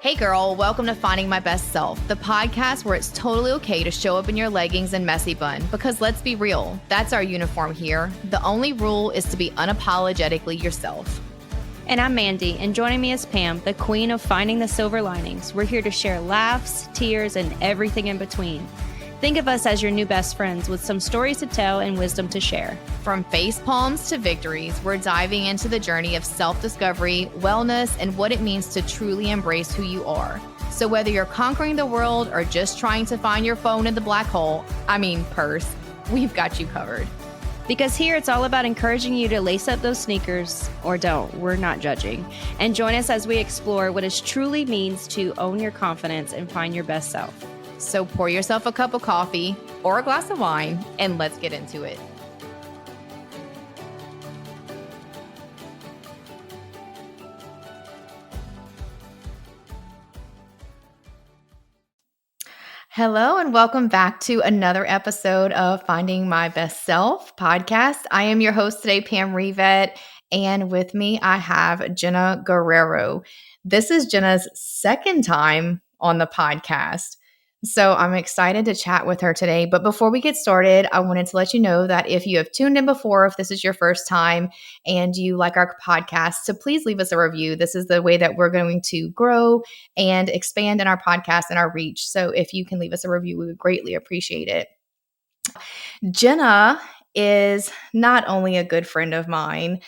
Hey girl, welcome to Finding My Best Self, the podcast where it's totally okay to show up in your leggings and messy bun. Because let's be real, that's our uniform here. The only rule is to be unapologetically yourself. And I'm Mandy, and joining me is Pam, the queen of finding the silver linings. We're here to share laughs, tears, and everything in between. Think of us as your new best friends with some stories to tell and wisdom to share. From face palms to victories, we're diving into the journey of self-discovery, wellness, and what it means to truly embrace who you are. So whether you're conquering the world or just trying to find your phone in the black hole, purse, we've got you covered. Because here it's all about encouraging you to lace up those sneakers, or don't, we're not judging, and join us as we explore what it truly means to own your confidence and find your best self. So pour yourself a cup of coffee or a glass of wine and let's get into it. Hello and welcome back to another episode of Finding My Best Self podcast. I am your host today, Pam Rivet, and with me I have Jenna Guerrero. This is Jenna's second time on the podcast. So I'm excited to chat with her today. But before we get started, I wanted to let you know that if you have tuned in before, if this is your first time and you like our podcast, so please leave us a review. This is the way that we're going to grow and expand in our podcast and our reach. So if you can leave us a review, we would greatly appreciate it. Jenna is not only a good friend of mine,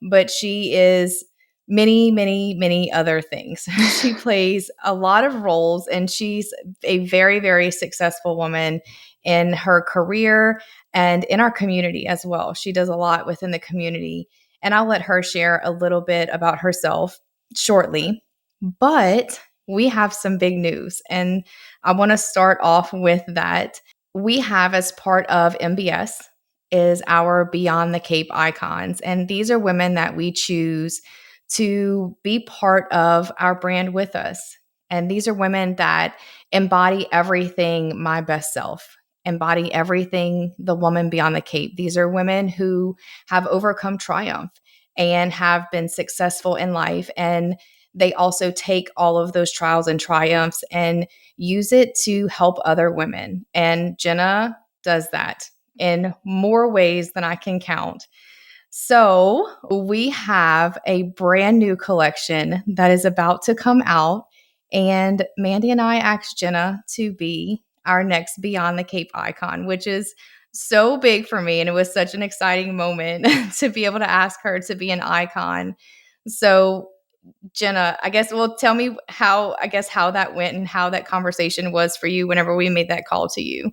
but she is many other things. She plays a lot of roles and she's a very, very successful woman in her career and in our community as well. She does a lot within the community, and I'll let her share a little bit about herself shortly. But we have some big news, and I want to start off with that. We have, as part of MBS, is our Beyond the Cape icons. And these are women that we choose to be part of our brand with us. And these are women that embody everything my best self, embody everything the woman beyond the Cape. These are women who have overcome triumph and have been successful in life. And they also take all of those trials and triumphs and use it to help other women. And Jenna does that in more ways than I can count. So we have a brand new collection that is about to come out, and Mandy and I asked Jenna to be our next Beyond the Cape icon, which is so big for me. And it was such an exciting moment to be able to ask her to be an icon. So Jenna, tell me how that went and how that conversation was for you whenever we made that call to you.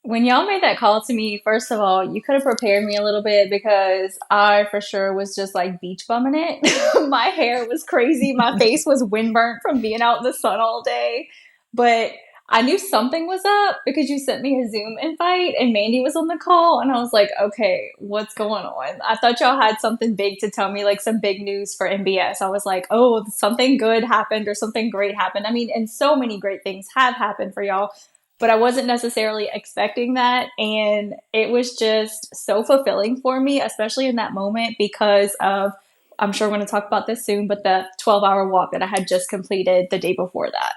When y'all made that call to me, first of all, you could have prepared me a little bit because I for sure was just like beach bumming it. My hair was crazy. My face was windburnt from being out in the sun all day. But I knew something was up because you sent me a Zoom invite and Mandy was on the call. And I was like, okay, what's going on? I thought y'all had something big to tell me, like some big news for MBS. I was like, oh, something good happened or something great happened. And so many great things have happened for y'all. But I wasn't necessarily expecting that. And it was just so fulfilling for me, especially in that moment because of, I'm sure we're going to talk about this soon, but the 12-hour walk that I had just completed the day before that.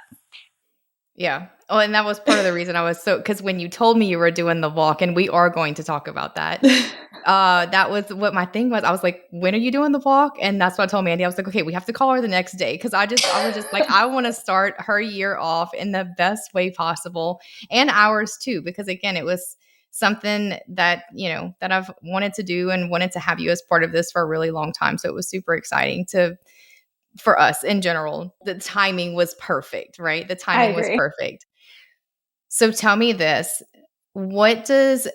Yeah. Oh, and that was part of the reason I was because when you told me you were doing the walk, and we are going to talk about that, that was what my thing was. I was like, when are you doing the walk? And that's what I told Mandy. I was like, okay, we have to call her the next day. Cause I was just like, I want to start her year off in the best way possible, and ours too, because again, it was something that, that I've wanted to do and wanted to have you as part of this for a really long time. So it was super exciting for us in general. The timing was perfect, right? The timing was perfect. So tell me this, what does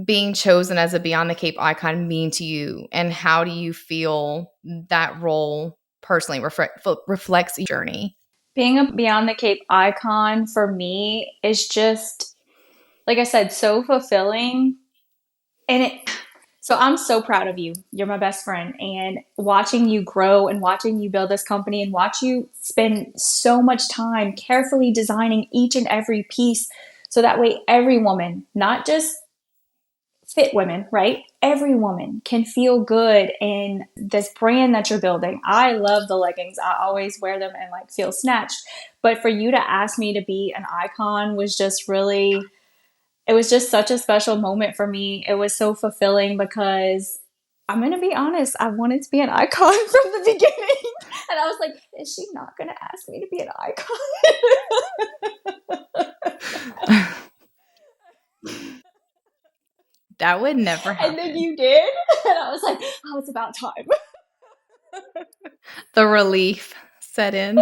being chosen as a Beyond the Cape icon mean to you, and how do you feel that role personally reflects your journey? Being a Beyond the Cape icon for me is just, like I said, so fulfilling. So I'm so proud of you. You're my best friend, and watching you grow and watching you build this company and watch you spend so much time carefully designing each and every piece so that way every woman, not just fit women, right? every woman can feel good in this brand that you're building. I love the leggings. I always wear them and like feel snatched. But for you to ask me to be an icon was just really, it was just such a special moment for me. It was so fulfilling because I'm going to be honest, I wanted to be an icon from the beginning. And I was like, is she not going to ask me to be an icon? That would never happen. And then you did. And I was like, oh, it's about time. The relief set in.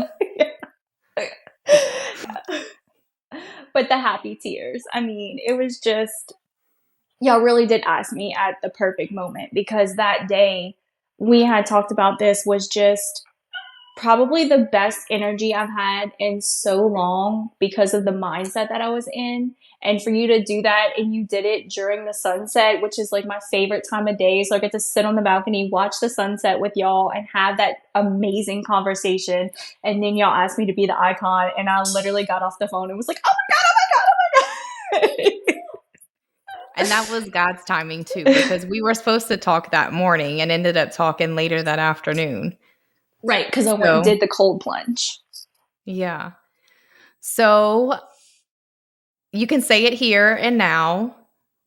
But the happy tears. I mean, it was just, y'all really did ask me at the perfect moment, because that day we had talked about this was just probably the best energy I've had in so long because of the mindset that I was in. And for you to do that, and you did it during the sunset, which is like my favorite time of day. So I get to sit on the balcony, watch the sunset with y'all, and have that amazing conversation. And then y'all asked me to be the icon, and I literally got off the phone and was like, oh my God, oh my God, oh my God. And that was God's timing too, because we were supposed to talk that morning and ended up talking later that afternoon. Right, because I went and did the cold plunge. Yeah. So you can say it here and now.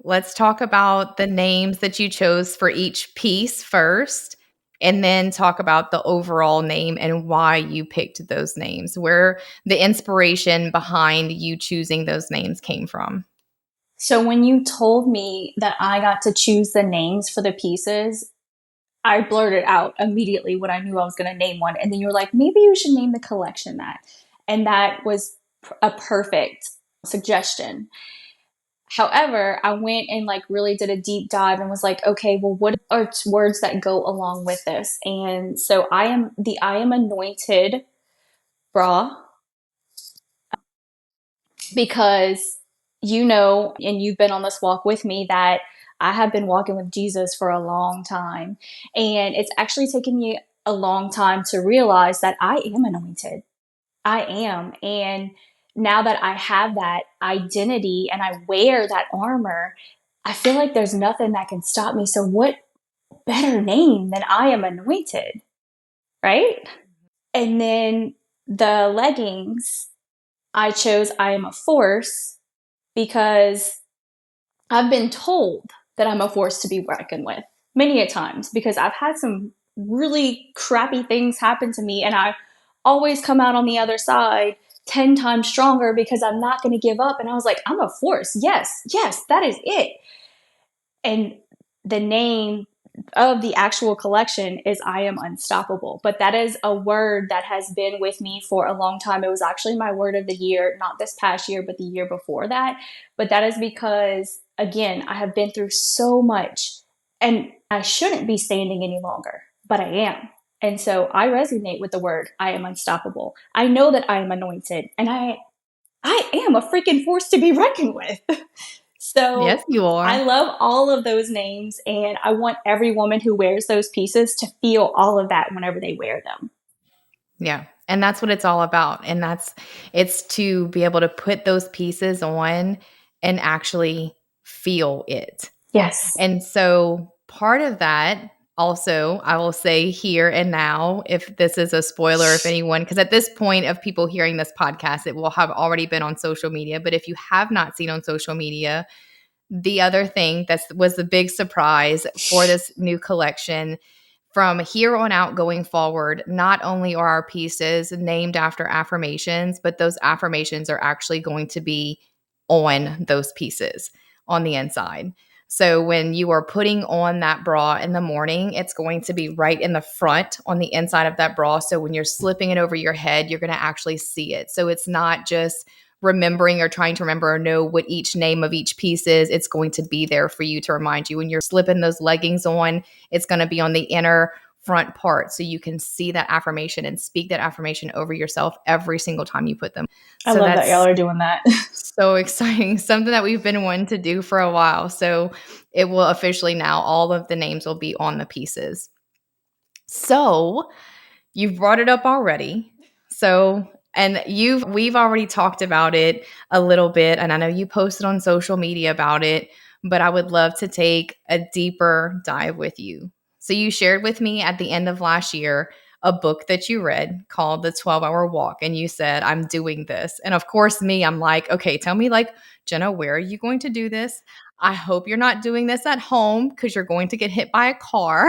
Let's talk about the names that you chose for each piece first, and then talk about the overall name and why you picked those names, where the inspiration behind you choosing those names came from. So when you told me that I got to choose the names for the pieces, I blurted out immediately when I knew I was going to name one. And then you were like, maybe you should name the collection that. And that was a perfect suggestion. However, I went and like really did a deep dive and was like, okay, well, what are words that go along with this? And so I am anointed bra, because you know, and you've been on this walk with me, that I have been walking with Jesus for a long time. And it's actually taken me a long time to realize that I am anointed. I am. And now that I have that identity and I wear that armor, I feel like there's nothing that can stop me. So what better name than I am anointed, right? And then the leggings, I chose I am a force, because I've been told that I'm a force to be reckoned with many a times, because I've had some really crappy things happen to me, and I always come out on the other side 10 times stronger because I'm not going to give up. And I was like, I'm a force. Yes, yes, that is it. And the name of the actual collection is I am unstoppable. But that is a word that has been with me for a long time. It was actually my word of the year, not this past year, but the year before that. But that is because, again, I have been through so much, and I shouldn't be standing any longer, but I am. And so I resonate with the word I am unstoppable. I know that I am anointed, and I am a freaking force to be reckoned with. So yes, you are. I love all of those names, and I want every woman who wears those pieces to feel all of that whenever they wear them. Yeah. And that's what it's all about. And it's to be able to put those pieces on and actually feel it. Yes. And so part of that also, I will say here and now, if this is a spoiler, if anyone, because at this point of people hearing this podcast, it will have already been on social media. But if you have not seen on social media, the other thing that was the big surprise for this new collection, from here on out going forward, not only are our pieces named after affirmations, but those affirmations are actually going to be on those pieces on the inside. So when you are putting on that bra in the morning, it's going to be right in the front on the inside of that bra. So when you're slipping it over your head, you're going to actually see it. So it's not just remembering or trying to remember or know what each name of each piece is. It's going to be there for you to remind you. When you're slipping those leggings on, it's going to be on the inner front part, so you can see that affirmation and speak that affirmation over yourself every single time you put them. I love that y'all are doing that. So exciting. Something that we've been wanting to do for a while. So it will officially now, all of the names will be on the pieces. So you've brought it up already. So, and we've already talked about it a little bit, and I know you posted on social media about it, but I would love to take a deeper dive with you. So you shared with me at the end of last year a book that you read called The 12-Hour Walk, and you said, I'm doing this. And of course, me, I'm like, okay, tell me, like, Jenna, where are you going to do this? I hope you're not doing this at home because you're going to get hit by a car.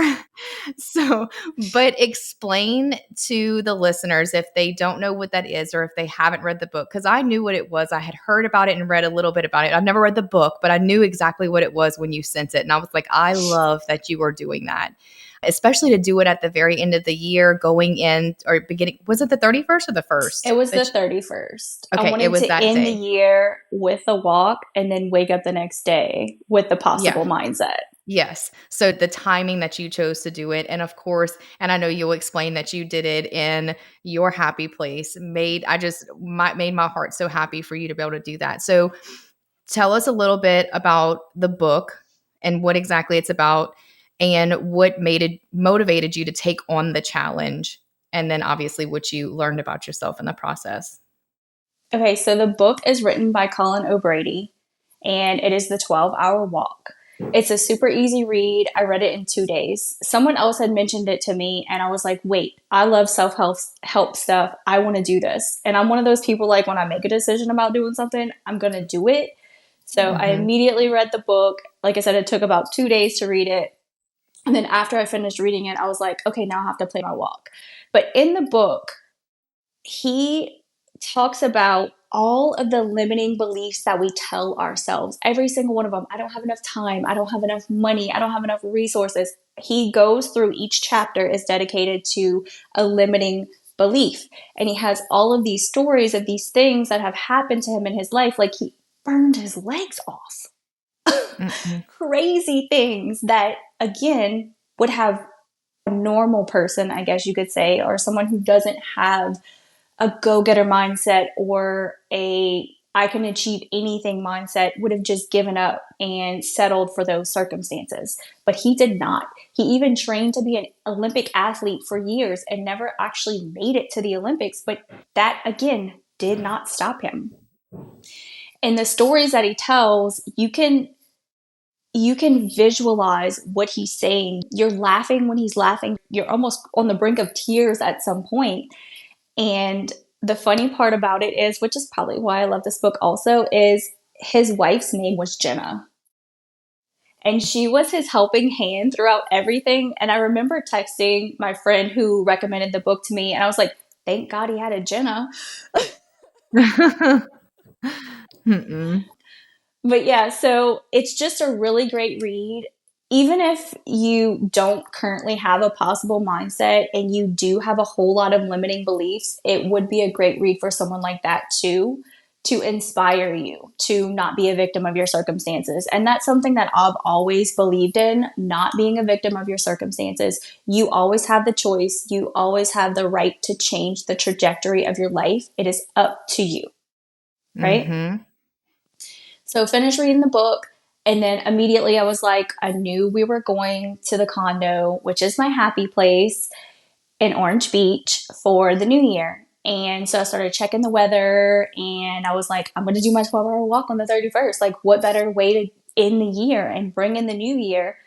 So, but explain to the listeners if they don't know what that is or if they haven't read the book, because I knew what it was. I had heard about it and read a little bit about it. I've never read the book, but I knew exactly what it was when you sent it. And I was like, I love that you are doing that, especially to do it at the very end of the year, going in or beginning. Was it the 31st or the 1st? It was the 31st. I Okay, it wanted was to that end the day. year with a walk and then wake up the next day with the possible Yeah. mindset. Yes. So the timing that you chose to do it, and of course, and I know you'll explain that you did it in your happy place, made my heart so happy for you to be able to do that. So tell us a little bit about the book and what exactly it's about, and what motivated you to take on the challenge, and then obviously what you learned about yourself in the process. Okay, so the book is written by Colin O'Brady and it is the 12-Hour Walk. It's a super easy read. I read it in 2 days. Someone else had mentioned it to me and I was like, wait, I love self-help stuff. I want to do this. And I'm one of those people, like, when I make a decision about doing something, I'm going to do it. So I Mm-hmm. immediately read the book. Like I said, it took about 2 days to read it. And then after I finished reading it, I was like, okay, now I have to plan my walk. But in the book, he talks about all of the limiting beliefs that we tell ourselves, every single one of them. I don't have enough time. I don't have enough money. I don't have enough resources. He goes through, each chapter is dedicated to a limiting belief. And he has all of these stories of these things that have happened to him in his life. Like, he burned his legs off. Mm-hmm. Crazy things that, again, would have a normal person, I guess you could say, or someone who doesn't have a go-getter mindset or a I can achieve anything mindset, would have just given up and settled for those circumstances. But he did not. He even trained to be an Olympic athlete for years and never actually made it to the Olympics. But that, again, did not stop him. And the stories that he tells, you can visualize what he's saying. You're laughing when he's laughing. You're almost on the brink of tears at some point. And the funny part about it is, which is probably why I love this book also, is his wife's name was Jenna. And she was his helping hand throughout everything. And I remember texting my friend who recommended the book to me, and I was like, thank God he had a Jenna. Mm-mm. But yeah, so it's just a really great read. Even if you don't currently have a possible mindset and you do have a whole lot of limiting beliefs, it would be a great read for someone like that too, to inspire you to not be a victim of your circumstances. And that's something that I've always believed in, not being a victim of your circumstances. You always have the choice. You always have the right to change the trajectory of your life. It is up to you, right? Mm-hmm. So finish reading the book. And then immediately I was like, I knew we were going to the condo, which is my happy place in Orange Beach, for the new year. And so I started checking the weather and I was like, I'm going to do my 12-hour walk on the 31st. Like, what better way to end the year and bring in the new year?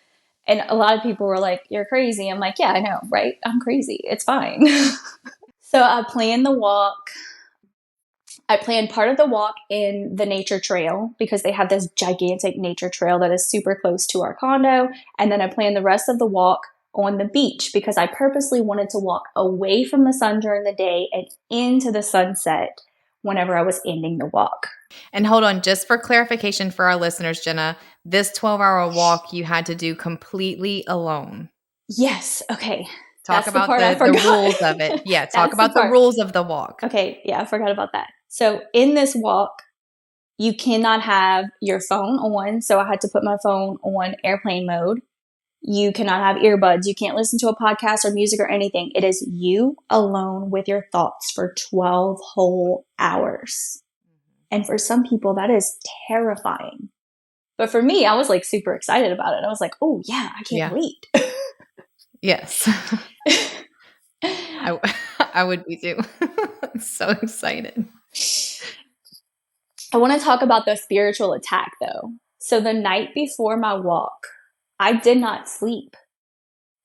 And a lot of people were like, you're crazy. I'm like, yeah, I know, right? I'm crazy. It's fine. So I planned the walk. I planned part of the walk in the nature trail because they have this gigantic nature trail that is super close to our condo. And then I planned the rest of the walk on the beach because I purposely wanted to walk away from the sun during the day and into the sunset whenever I was ending the walk. And hold on, just for clarification for our listeners, Jenna, this 12-hour walk you had to do completely alone. Yes. Okay. Talk That's the about part I the forgot. rules of it. Yeah, talk That's the about the part. rules of the walk. Okay. Yeah, I forgot about that. So in this walk, you cannot have your phone on. So I had to put my phone on airplane mode. You cannot have earbuds. You can't listen to a podcast or music or anything. It is you alone with your thoughts for 12 whole hours. And for some people, that is terrifying. But for me, I was like super excited about it. I was like, oh, yeah, I can't Yeah. wait. Yes. I would be too. So excited. I want to talk about the spiritual attack, though. So the night before my walk, I did not sleep.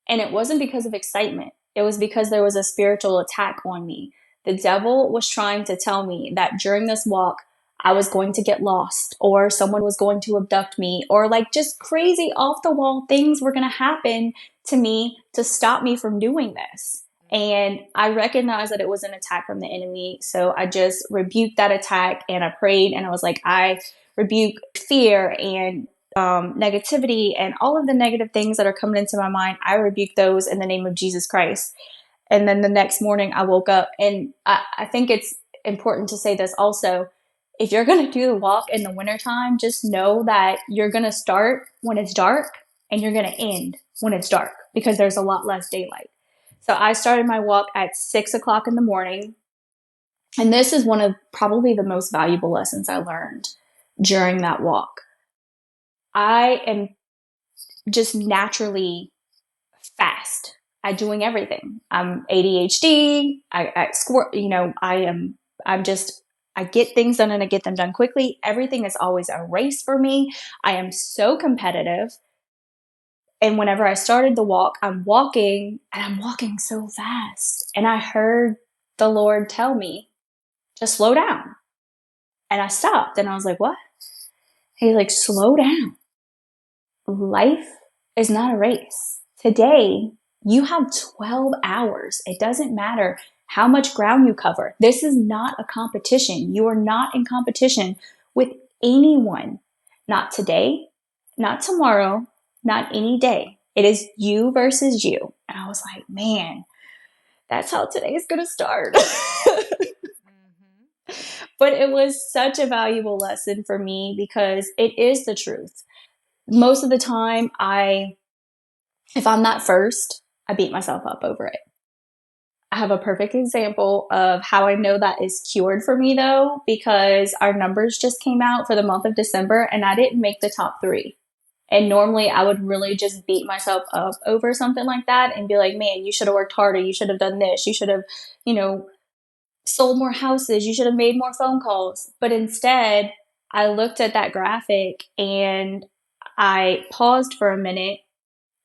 And it wasn't because of excitement. It was because there was a spiritual attack on me. The devil was trying to tell me that during this walk, I was going to get lost, or someone was going to abduct me, or like just crazy off the wall things were going to happen to me to stop me from doing this. And I recognized that it was an attack from the enemy. So I just rebuked that attack and I prayed and I was like, I rebuke fear and negativity and all of the negative things that are coming into my mind. I rebuke those in the name of Jesus Christ. And then the next morning I woke up, and I think it's important to say this also. If you're going to do the walk in the wintertime, just know that you're going to start when it's dark and you're going to end when it's dark, because there's a lot less daylight. So I started my walk at 6 o'clock in the morning. And this is one of probably the most valuable lessons I learned during that walk. I am just naturally fast at doing everything. I'm ADHD. I squirt, I get things done and I get them done quickly. Everything is always a race for me. I am so competitive. And whenever I started the walk, I'm walking so fast. And I heard the Lord tell me to slow down. And I stopped and I was like, what? He's like, slow down. Life is not a race. Today, you have 12 hours. It doesn't matter how much ground you cover. This is not a competition. You are not in competition with anyone. Not today, not tomorrow, not any day. It is you versus you. And I was like, man, that's how today is going to start. But it was such a valuable lesson for me because it is the truth. Most of the time, if I'm not first, I beat myself up over it. I have a perfect example of how I know that is cured for me though, because our numbers just came out for the month of December and I didn't make the top 3. And normally I would really just beat myself up over something like that and be like, man, you should have worked harder. You should have done this. You should have, sold more houses. You should have made more phone calls. But instead, I looked at that graphic and I paused for a minute.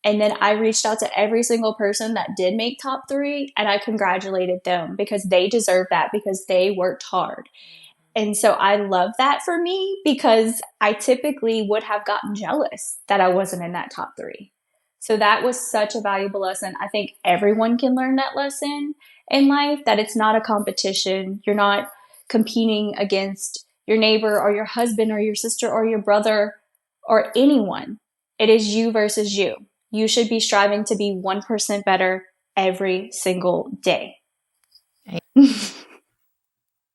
And then I reached out to every single person that did make top 3 and I congratulated them because they deserve that, because they worked hard. And so I love that for me because I typically would have gotten jealous that I wasn't in that top 3. So that was such a valuable lesson. I think everyone can learn that lesson in life, that it's not a competition. You're not competing against your neighbor or your husband or your sister or your brother or anyone. It is you versus you. You should be striving to be 1% better every single day.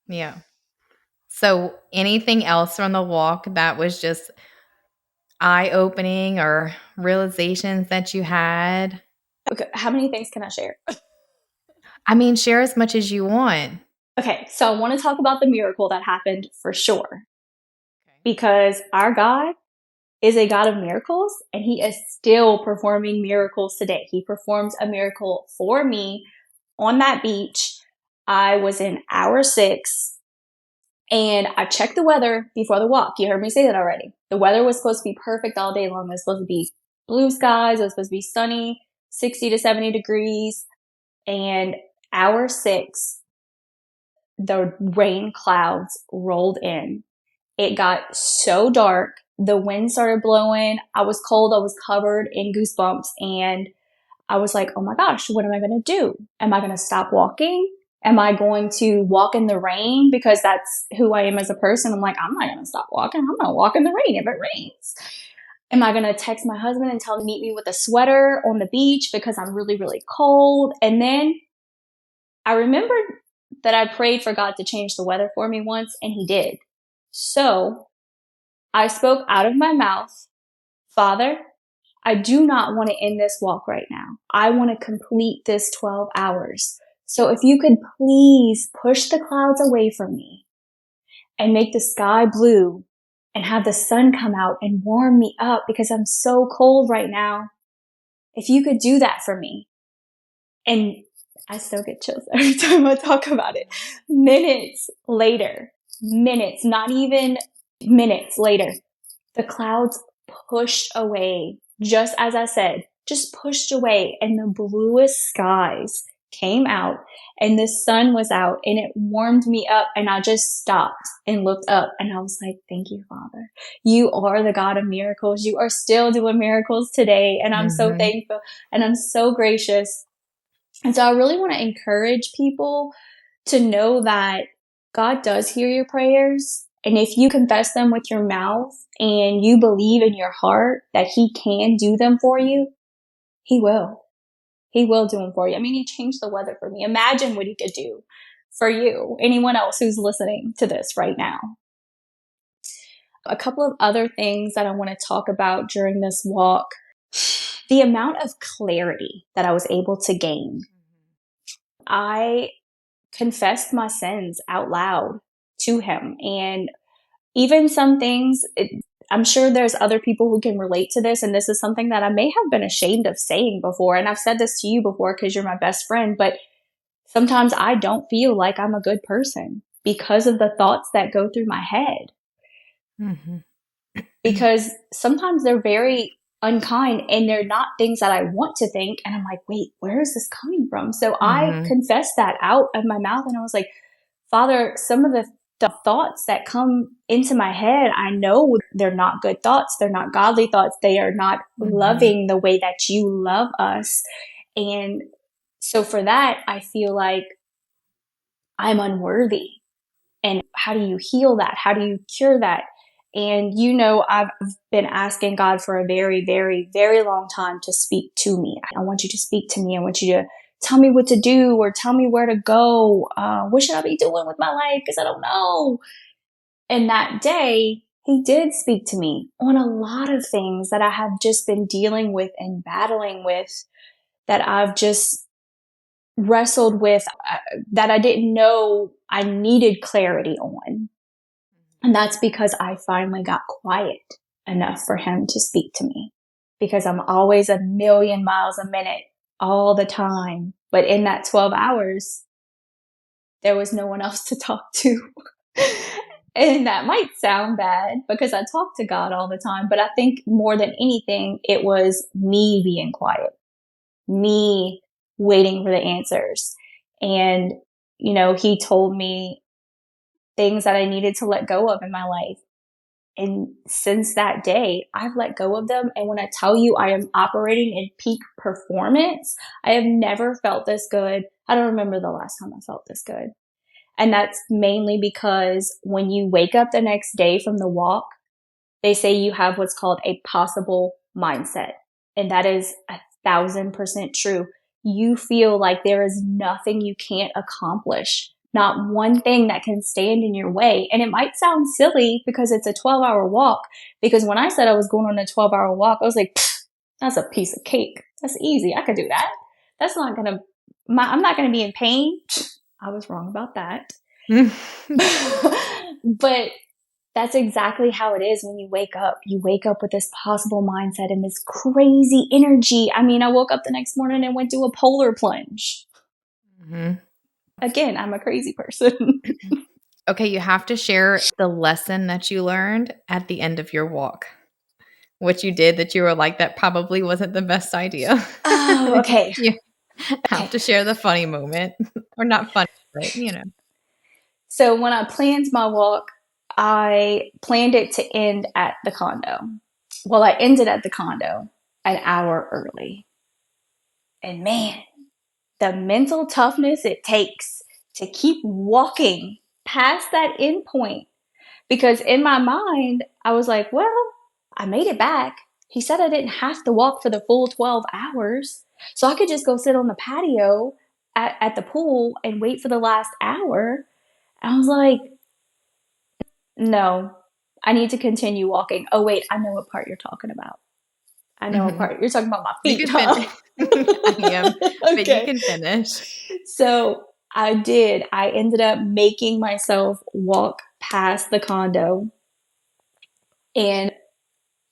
Yeah. So anything else from the walk that was just eye-opening or realizations that you had? Okay, how many things can I share? I mean, share as much as you want. Okay, so I want to talk about the miracle that happened for sure. Because our God is a God of miracles and he is still performing miracles today. He performed a miracle for me on that beach. I was in hour 6 and I checked the weather before the walk. You heard me say that already. The weather was supposed to be perfect all day long. It was supposed to be blue skies. It was supposed to be sunny, 60 to 70 degrees. And hour 6, the rain clouds rolled in. It got so dark. The wind started blowing. I was cold. I was covered in goosebumps. And I was like, oh my gosh, what am I going to do? Am I going to stop walking? Am I going to walk in the rain? Because that's who I am as a person. I'm like, I'm not going to stop walking. I'm going to walk in the rain if it rains. Am I going to text my husband and tell him to meet me with a sweater on the beach because I'm really, really cold? And then I remembered that I prayed for God to change the weather for me once, and he did. So I spoke out of my mouth, Father, I do not want to end this walk right now. I want to complete this 12 hours. So if you could please push the clouds away from me and make the sky blue and have the sun come out and warm me up because I'm so cold right now. If you could do that for me. And I still get chills every time I talk about it. Minutes later, not even minutes later, The clouds pushed away, just as I said, just pushed away, and the bluest skies came out, and the sun was out, and it warmed me up, and I just stopped and looked up, and I was like, thank you, Father. You are the God of miracles. You are still doing miracles today, and I'm so thankful, and I'm so gracious. And so I really want to encourage people to know that God does hear your prayers. And if you confess them with your mouth and you believe in your heart that He can do them for you, He will. He will do them for you. I mean, He changed the weather for me. Imagine what He could do for you, anyone else who's listening to this right now. A couple of other things that I want to talk about during this walk. The amount of clarity that I was able to gain. I confessed my sins out loud to Him. And even some things, I'm sure there's other people who can relate to this. And this is something that I may have been ashamed of saying before. And I've said this to you before because you're my best friend. But sometimes I don't feel like I'm a good person because of the thoughts that go through my head. Because sometimes they're very unkind and they're not things that I want to think. And I'm like, wait, where is this coming from? So I confessed that out of my mouth. And I was like, Father, some of the thoughts that come into my head, I know they're not good thoughts. They're not godly thoughts. They are not loving the way that you love us. And so for that, I feel like I'm unworthy. And how do you heal that? How do you cure that? And I've been asking God for a very, very, very long time to speak to me. I want you to speak to me. I want you to tell me what to do or tell me where to go. What should I be doing with my life? Because I don't know. And that day, He did speak to me on a lot of things that I have just been dealing with and battling with, that I've just wrestled with, that I didn't know I needed clarity on. And that's because I finally got quiet enough for Him to speak to me, because I'm always a million miles a minute all the time. But in that 12 hours, there was no one else to talk to. And that might sound bad because I talk to God all the time. But I think more than anything, it was me being quiet, me waiting for the answers. And, He told me things that I needed to let go of in my life. And since that day, I've let go of them. And when I tell you I am operating in peak performance, I have never felt this good. I don't remember the last time I felt this good. And that's mainly because when you wake up the next day from the walk, they say you have what's called a possible mindset. And that is 1,000% true. You feel like there is nothing you can't accomplish. Not one thing that can stand in your way. And it might sound silly because it's a 12-hour walk. Because when I said I was going on a 12-hour walk, I was like, that's a piece of cake. That's easy. I could do that. That's not going to, I'm not going to be in pain. I was wrong about that. But that's exactly how it is when you wake up. You wake up with this possible mindset and this crazy energy. I mean, I woke up the next morning and went to a polar plunge. Again, I'm a crazy person. Okay, you have to share the lesson that you learned at the end of your walk. What you did that you were like, that probably wasn't the best idea. Oh, okay. You have to share the funny moment. Or not funny, but So when I planned my walk, I planned it to end at the condo. Well, I ended at the condo an hour early. And man, the mental toughness it takes to keep walking past that end point. Because in my mind, I was like, well, I made it back. He said I didn't have to walk for the full 12 hours. So I could just go sit on the patio at the pool and wait for the last hour. And I was like, no, I need to continue walking. Oh, wait, I know what part you're talking about. I know what part. You're talking about my feet, huh? I am. But Okay. you can finish. So I did. I ended up making myself walk past the condo. And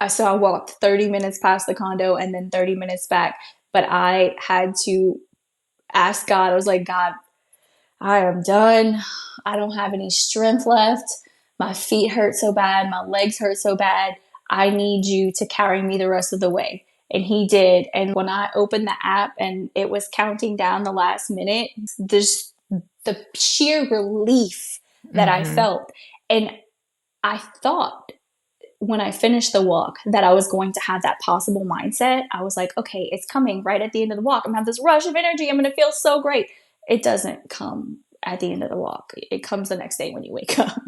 so I walked 30 minutes past the condo and then 30 minutes back. But I had to ask God. I was like, God, I am done. I don't have any strength left. My feet hurt so bad. My legs hurt so bad. I need you to carry me the rest of the way. And he did. And when I opened the app and it was counting down the last minute, this the sheer relief that I felt. And I thought when I finished the walk that I was going to have that possible mindset. I was like, okay, it's coming right at the end of the walk. I'm gonna have this rush of energy. I'm gonna feel so great. It doesn't come at the end of the walk. It comes the next day when you wake up.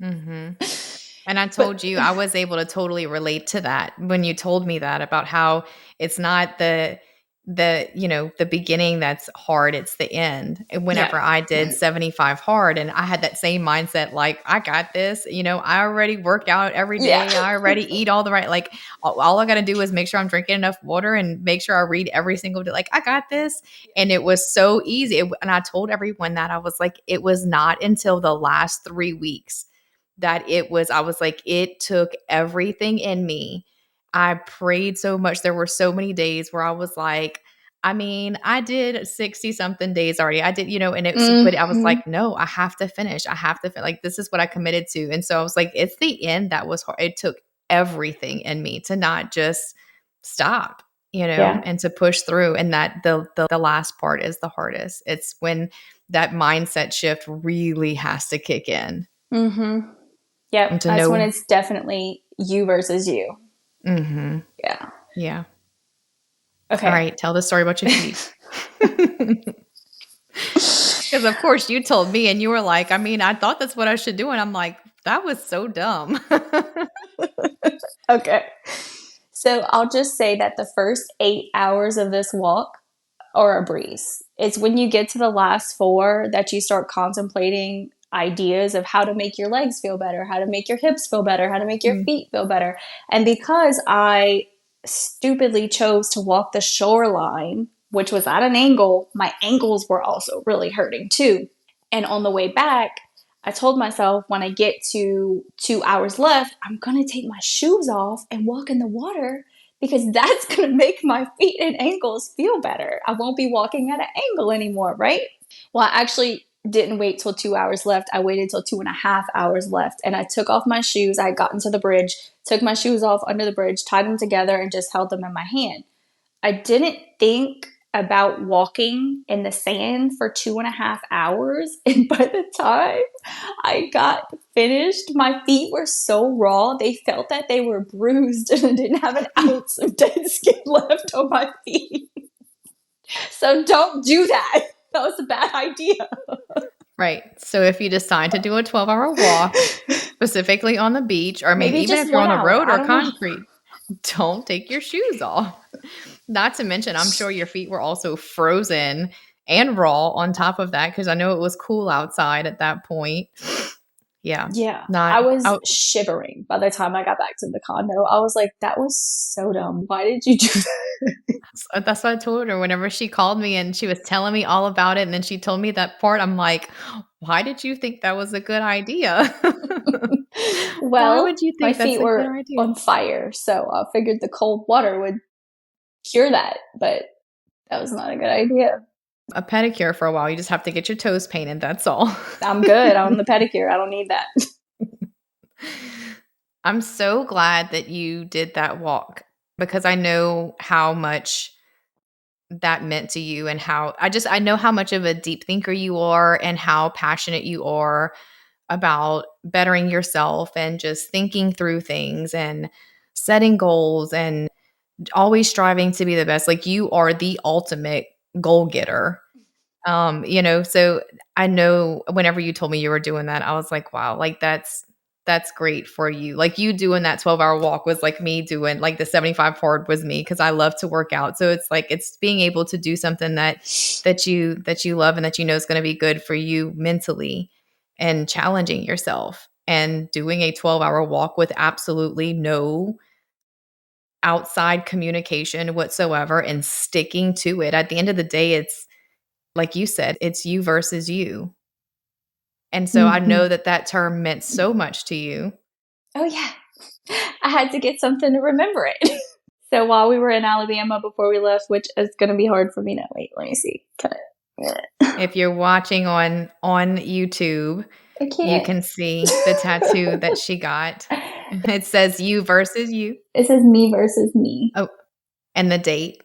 And I told you, I was able to totally relate to that when you told me that about how it's not the beginning that's hard, it's the end. And whenever I did 75 hard and I had that same mindset, like, I got this, I already work out every day. I already eat all the right, like all I got to do is make sure I'm drinking enough water and make sure I read every single day. Like, I got this. And it was so easy. And I told everyone that I was like, it was not until the last 3 weeks that I was like, it took everything in me. I prayed so much. There were so many days where I was like, I mean, I did 60 something days already. I did, and but I was like, no, I have to finish. I have to like, this is what I committed to. And so I was like, it's the end that was hard. It took everything in me to not just stop, and to push through. And that the last part is the hardest. It's when that mindset shift really has to kick in. Yep. That's when it's definitely you versus you. Yeah. Yeah. Okay. All right. Tell the story about your feet. Because of course you told me and you were like, I mean, I thought that's what I should do. And I'm like, that was so dumb. Okay. So I'll just say that the first 8 hours of this walk are a breeze. It's when you get to the last 4 that you start contemplating ideas of how to make your legs feel better, how to make your hips feel better, how to make your feet feel better. And because I stupidly chose to walk the shoreline, which was at an angle, my ankles were also really hurting too. And on the way back, I told myself when I get to 2 hours left, I'm going to take my shoes off and walk in the water because that's going to make my feet and ankles feel better. I won't be walking at an angle anymore, right? Well, I actually didn't wait till 2 hours left. I waited till 2.5 hours left and I took off my shoes. I had gotten to the bridge, took my shoes off under the bridge, tied them together and just held them in my hand. I didn't think about walking in the sand for 2.5 hours. And by the time I got finished, my feet were so raw. They felt that they were bruised and I didn't have an ounce of dead skin left on my feet. So don't do that. That was a bad idea. Right. So if you decide to do a 12-hour walk, specifically on the beach, or I mean, Maybe even just if you're on 1 the hour. road I or don't know. concrete, don't take your shoes off. Not to mention, I'm sure your feet were also frozen and raw on top of that because I know it was cool outside at that point. Yeah. Yeah. I was shivering by the time I got back to the condo. I was like, that was so dumb. Why did you do that? That's what I told her whenever she called me and she was telling me all about it. And then she told me that part. I'm like, why did you think that was a good idea? Why Well, would you my think that's feet a good were idea? on fire. So I figured the cold water would cure that. But that was not a good idea. A pedicure for a while. You just have to get your toes painted. That's all. I'm good on the pedicure. I don't need that. I'm so glad that you did that walk because I know how much that meant to you and how I know how much of a deep thinker you are and how passionate you are about bettering yourself and just thinking through things and setting goals and always striving to be the best. Like, you are the ultimate goal getter. So I know whenever you told me you were doing that, I was like, wow, like that's great for you. Like, you doing that 12-hour walk was like me doing like the 75 hard was me because I love to work out. So it's like it's being able to do something that you love and that you know is going to be good for you mentally and challenging yourself and doing a 12-hour walk with absolutely no outside communication whatsoever and sticking to it. At the end of the day, it's like you said, it's you versus you. And so I know that term meant so much to you. Oh, yeah. I had to get something to remember it. So while we were in Alabama before we left, which is going to be hard for me now. Wait, let me see. If you're watching on YouTube, I You can't. can see the tattoo that she got. It says you versus you. It says me versus me. Oh, and the date,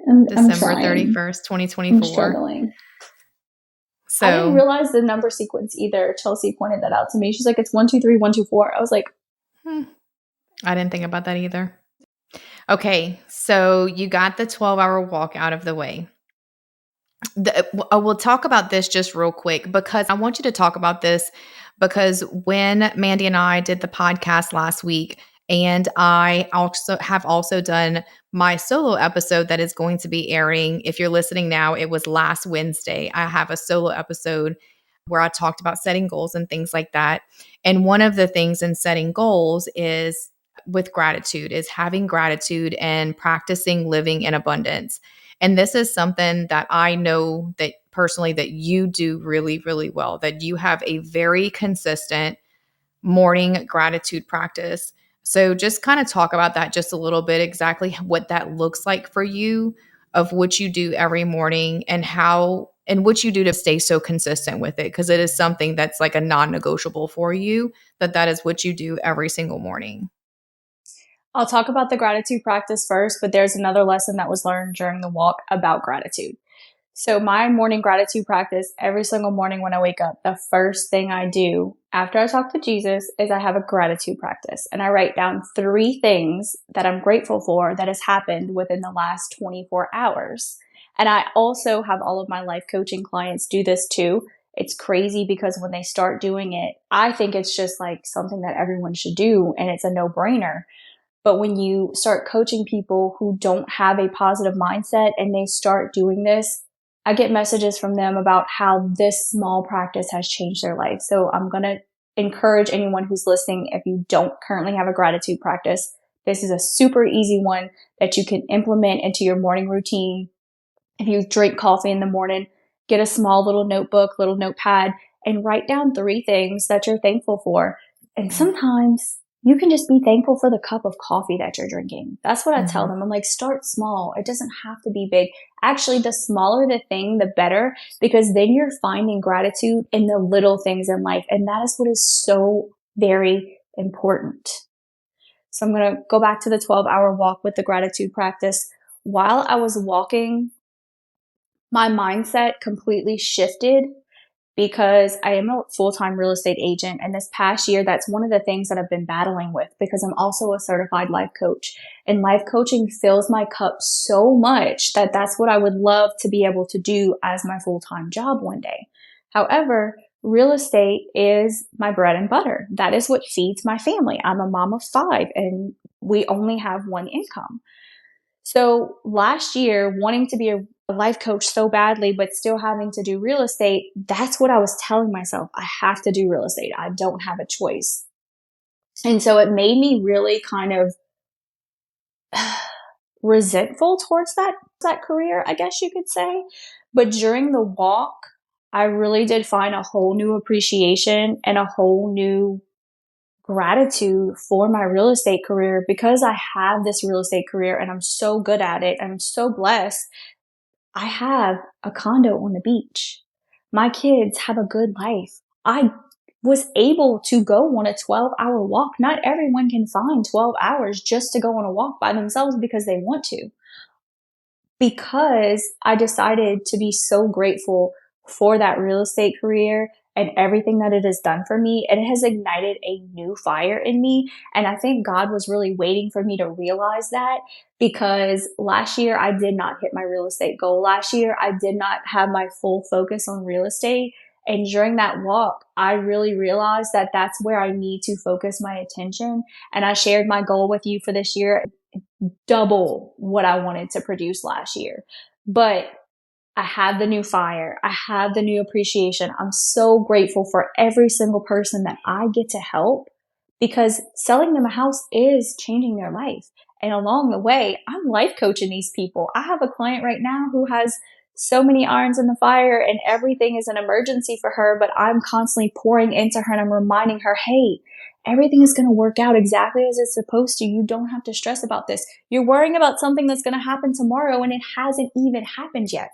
I'm December trying. 31st, I'm 2024. struggling. I didn't So realize the number sequence either. Chelsea pointed that out to me. She's like, it's 1, 2, 3, 1, 2, 4. I was like, I didn't think about that either. Okay, so you got the 12-hour walk out of the way. We'll talk about this just real quick because I want you to talk about this because when Mandy and I did the podcast last week, and I also done my solo episode that is going to be airing. If you're listening now, it was last Wednesday. I have a solo episode where I talked about setting goals and things like that. And one of the things in setting goals is with gratitude, is having gratitude and practicing living in abundance. And this is something that I know that personally that you do really, really well, that you have a very consistent morning gratitude practice. So just kind of talk about that just a little bit, exactly what that looks like for you, of what you do every morning and how and what you do to stay so consistent with it, because it is something that's like a non-negotiable for you, that is what you do every single morning. I'll talk about the gratitude practice first, but there's another lesson that was learned during the walk about gratitude. So my morning gratitude practice, every single morning when I wake up, the first thing I do after I talk to Jesus is I have a gratitude practice, and I write down 3 things that I'm grateful for that has happened within the last 24 hours. And I also have all of my life coaching clients do this too. It's crazy because when they start doing it, I think it's just like something that everyone should do and it's a no-brainer. But when you start coaching people who don't have a positive mindset and they start doing this, I get messages from them about how this small practice has changed their life. So I'm going to encourage anyone who's listening, if you don't currently have a gratitude practice, this is a super easy one that you can implement into your morning routine. If you drink coffee in the morning, get a small little notebook, little notepad, and write down 3 things that you're thankful for. And sometimes you can just be thankful for the cup of coffee that you're drinking. That's what I tell them. I'm like, start small. It doesn't have to be big. Actually, the smaller the thing, the better, because then you're finding gratitude in the little things in life. And that is what is so very important. So I'm going to go back to the 12-hour walk with the gratitude practice. While I was walking, my mindset completely shifted because I am a full-time real estate agent. And this past year, that's one of the things that I've been battling with because I'm also a certified life coach. And life coaching fills my cup so much that that's what I would love to be able to do as my full-time job one day. However, real estate is my bread and butter. That is what feeds my family. I'm a mom of 5 and we only have one income. So last year, wanting to be a life coach so badly, but still having to do real estate, that's what I was telling myself. I have to do real estate. I don't have a choice. And so it made me really kind of resentful towards that career, I guess you could say. But during the walk, I really did find a whole new appreciation and a whole new gratitude for my real estate career because I have this real estate career and I'm so good at it. I'm so blessed. I have a condo on the beach. My kids have a good life. I was able to go on a 12-hour walk. Not everyone can find 12 hours just to go on a walk by themselves because they want to. Because I decided to be so grateful for that real estate career and everything that it has done for me, it has ignited a new fire in me. And I think God was really waiting for me to realize that because last year I did not hit my real estate goal. Last year I did not have my full focus on real estate. And during that walk, I really realized that that's where I need to focus my attention. And I shared my goal with you for this year, double what I wanted to produce last year. But I have the new fire. I have the new appreciation. I'm so grateful for every single person that I get to help because selling them a house is changing their life. And along the way, I'm life coaching these people. I have a client right now who has so many irons in the fire and everything is an emergency for her, but I'm constantly pouring into her and I'm reminding her, hey, everything is going to work out exactly as it's supposed to. You don't have to stress about this. You're worrying about something that's going to happen tomorrow and it hasn't even happened yet.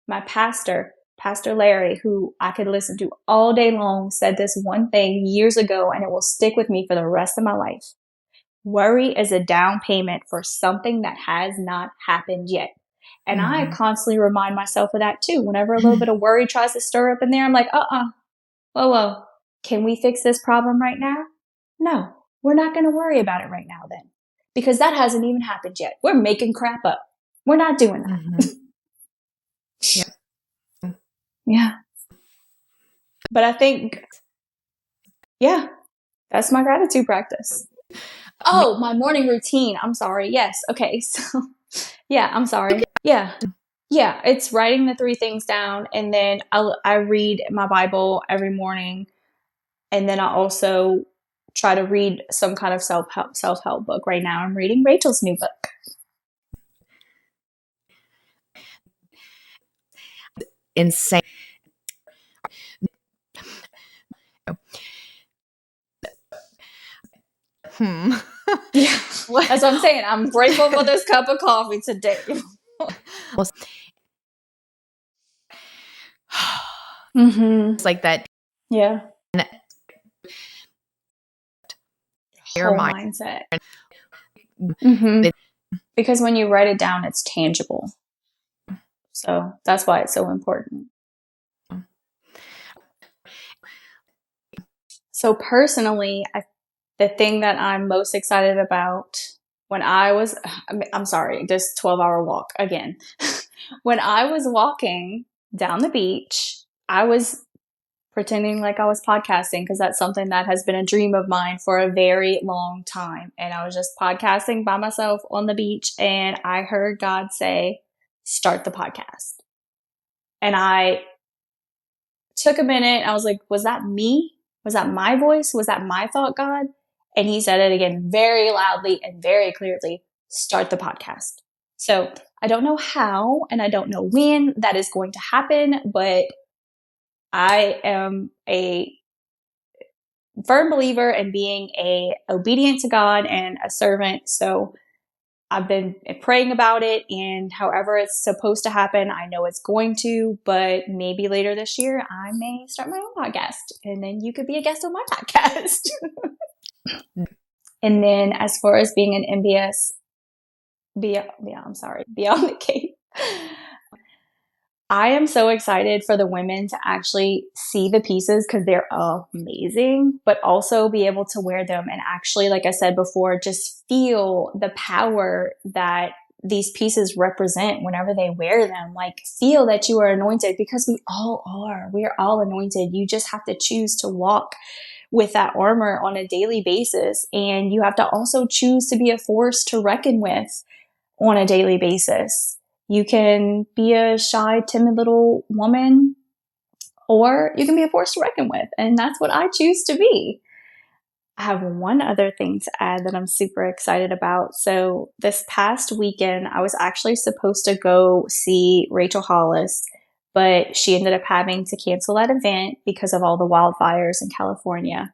My pastor Pastor Larry, who I could listen to all day long, said this one thing years ago, and it will stick with me for the rest of my life. Worry is a down payment for something that has not happened yet. And I constantly remind myself of that too. Whenever a little bit of worry tries to stir up in there, I'm like, whoa. Can we fix this problem right now? No, we're not going to worry about it right now then. Because that hasn't even happened yet. We're making crap up. We're not doing that. Yeah. But I think, that's my gratitude practice. Oh, my morning routine. I'm sorry. Yes. Okay. So, I'm sorry. Yeah. It's writing the 3 things down, and then I read my Bible every morning, and then I also try to read some kind of self-help book. Right now, I'm reading Rachel's new book. Insane. Yeah, that's what I'm saying. I'm grateful for this cup of coffee today. It's like that. Yeah. Your Whole mindset. Because when you write it down, it's tangible. So that's why it's so important. So personally, the thing that I'm most excited about when I'm sorry, this 12-hour walk again. When I was walking down the beach, I was pretending like I was podcasting because that's something that has been a dream of mine for a very long time. And I was just podcasting by myself on the beach, and I heard God say, start the podcast. And I took a minute. I was like, was that me? Was that my voice? Was that my thought, God? And he said it again very loudly and very clearly, start the podcast. So I don't know how, and I don't know when that is going to happen, but I am a firm believer in being obedient to God and a servant. So I've been praying about it, and however it's supposed to happen, I know it's going to, but maybe later this year, I may start my own podcast, and then you could be a guest on my podcast. And then as far as being an MBS, Beyond the Cape, I am so excited for the women to actually see the pieces because they're amazing, but also be able to wear them and actually, like I said before, just feel the power that these pieces represent whenever they wear them. Like, feel that you are anointed, because we all are. We are all anointed. You just have to choose to walk with that armor on a daily basis. And you have to also choose to be a force to reckon with on a daily basis. You can be a shy, timid little woman, or you can be a force to reckon with. And that's what I choose to be. I have one other thing to add that I'm super excited about. So this past weekend, I was actually supposed to go see Rachel Hollis, but she ended up having to cancel that event because of all the wildfires in California.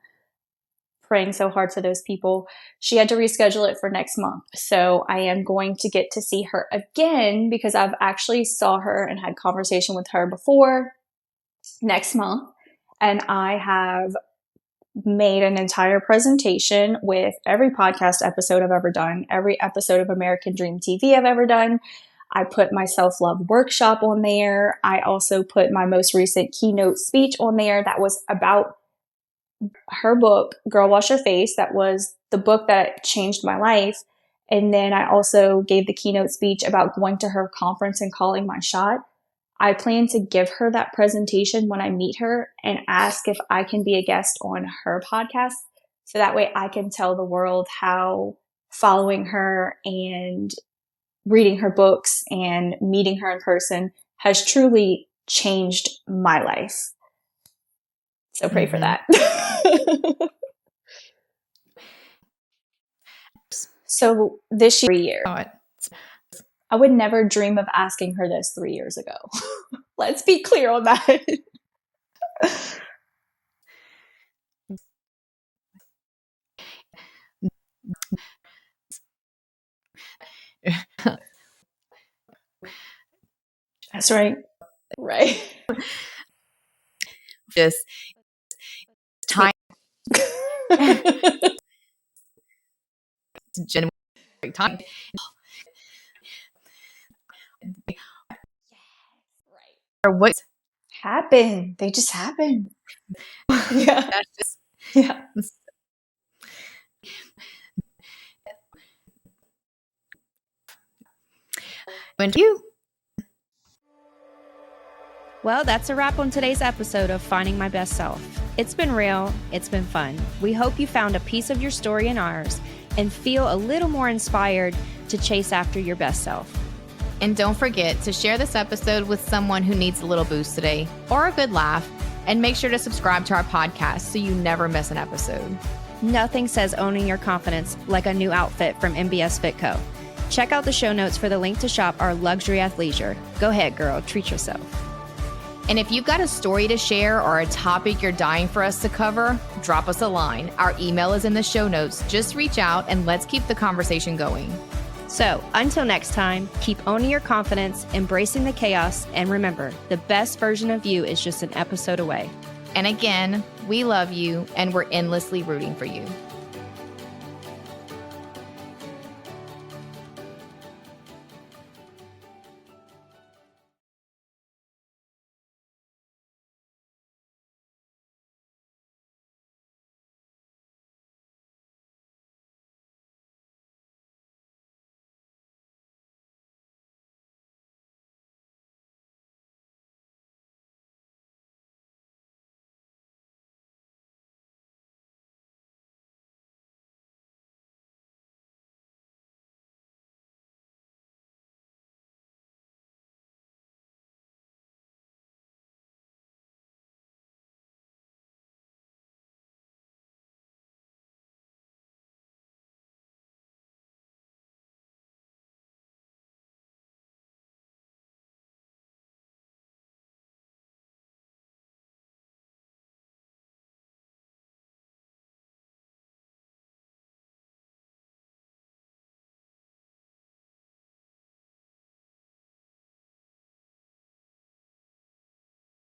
Praying so hard for those people. She had to reschedule it for next month. So I am going to get to see her again, because I've actually saw her and had conversation with her before, next month. And I have made an entire presentation with every podcast episode I've ever done, every episode of American Dream TV I've ever done. I put my self-love workshop on there. I also put my most recent keynote speech on there that was about her book, Girl Wash Your Face. That was the book that changed my life. And then I also gave the keynote speech about going to her conference and calling my shot. I plan to give her that presentation when I meet her and ask if I can be a guest on her podcast. So that way I can tell the world how following her and reading her books and meeting her in person has truly changed my life. So pray for that. So this year, I would never dream of asking her this 3 years ago. Let's be clear on that. That's right. Right. Just time, genuine time. Or what Happen. They just happen. Yeah. that's just Yeah. when you. Well, that's a wrap on today's episode of Finding My Best Self. It's been real. It's been fun. We hope you found a piece of your story in ours and feel a little more inspired to chase after your best self. And don't forget to share this episode with someone who needs a little boost today or a good laugh. And make sure to subscribe to our podcast so you never miss an episode. Nothing says owning your confidence like a new outfit from MBS Fitco. Check out the show notes for the link to shop our luxury athleisure. Go ahead, girl. Treat yourself. And if you've got a story to share or a topic you're dying for us to cover, drop us a line. Our email is in the show notes. Just reach out and let's keep the conversation going. So until next time, keep owning your confidence, embracing the chaos, and remember, the best version of you is just an episode away. And again, we love you and we're endlessly rooting for you.